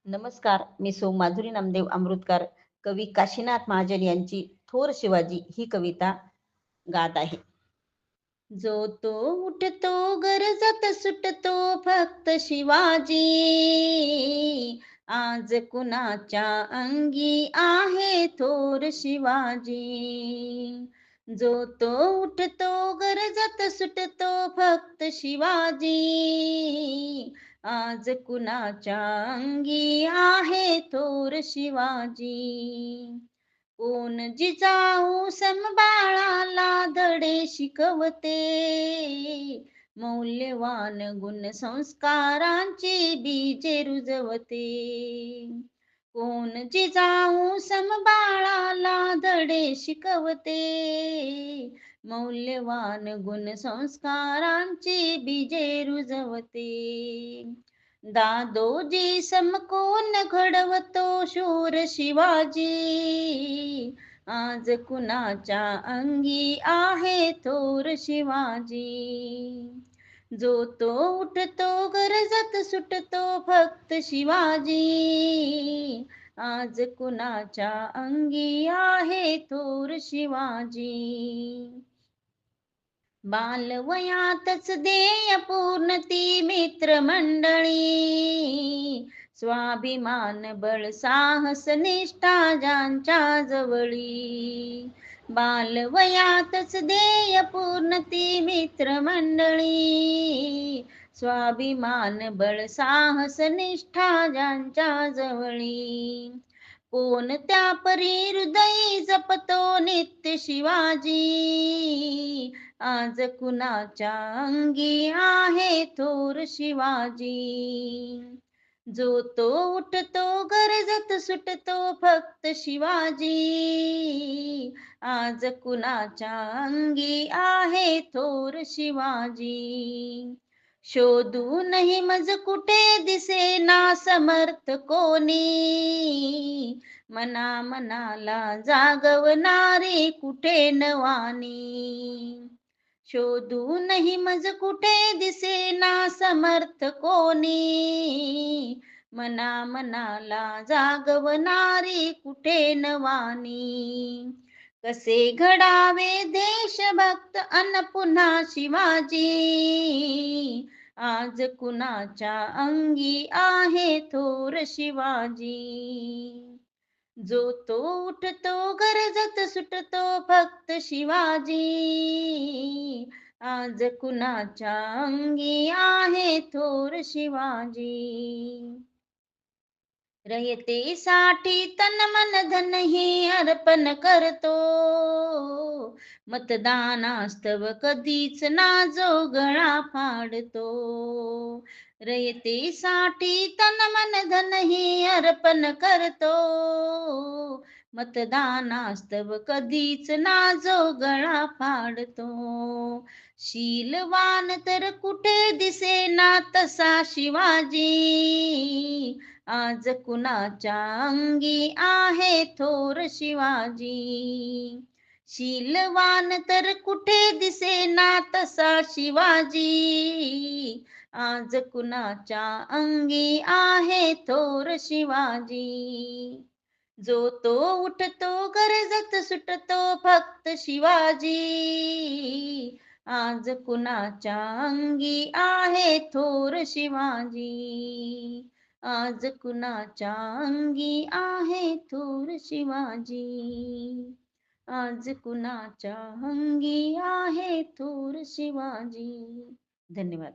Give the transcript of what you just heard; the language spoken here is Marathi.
नमस्कार, मी सौ माधुरी नामदेव अमृतकर. कवी काशीनाथ महाजन यांची थोर शिवाजी ही कविता गात आहे. जो तो उठतो गरजत सुटतो फक्त शिवाजी. आज कुणाच्या अंगी आहे थोर शिवाजी. जो तो उठतो गरजत सुटतो फक्त शिवाजी. आज कुणाच्या अंगी आहे थोर शिवाजी. कोण जिजाऊ समबाळाला धडे शिकवते. मौल्यवान गुण संस्कारांची बीजे रुजवते. कोण जिजाऊ समबाळाला धडे शिकवते. मौल्यवान गुण संस्कारांची बीजे रुजवते. दादोजी समकोन घडवतो शूर शिवाजी. आज कुणाच्या अंगी आहे थोर शिवाजी. जो तो उठतो गरजत सुटतो फक्त शिवाजी. आज कुणाच्या अंगी आहे थोर शिवाजी. बालवयातच ध्येय पूर्ण ती मित्रमंडळी. स्वाभिमान बळ साहस निष्ठा ज्यांच्या जवळी. बालवयातच ध्येय पूर्ण ती मित्रमंडळी. स्वाभिमान बळ साहस निष्ठा ज्यांच्या जवळी. कोणत्या परी हृदयी जपतो नित्य शिवाजी. आज कुणाच्या अंगी आहे थोर शिवाजी. जो तो उठतो गरजत सुटतो फक्त शिवाजी. आज कुणाच्या अंगी आहे थोर शिवाजी. शोधूनही मज कुठे दिसेना समर्थ कोणी. मना मनाला जागवणारे कुठे नवानी. शोधूनही मज कुठे दिसेना समर्थ कोणी. मना मनाला जागवणारी कुठे नवानी. कसे घडावे देशभक्त अन पुन्हा शिवाजी. आज कुणाच्या अंगी आहे थोर शिवाजी. जो तो उठतो गरजत सुटतो फक्त शिवाजी. आज कुणाच्या अंगी आहे थोर शिवाजी. रयतेसाठी तन मन धन ही अर्पण करतो. मतदानास्तव कधीच ना जो गळा फाडतो. रयतेसाठी तन मन धन ही अर्पण करतो. मतदानास्तव कधीच ना जो गळा फाडतो. शीलवान तर कुठे दिसेना तसा शिवाजी. आज कुणाच्या अंगी आहे थोर शिवाजी. शीलवान तर कुठे दिसेना तसा शिवाजी. आज कुणाच्या अंगी आहे थोर शिवाजी. जो तो उठतो गरजत सुटतो फक्त शिवाजी. आज कुणाच्या अंगी आहे थोर शिवाजी. आज कुणाच्या अंगी आहे थोर शिवाजी. आज कुणाच्या अंगी आहे थोर शिवाजी. धन्यवाद.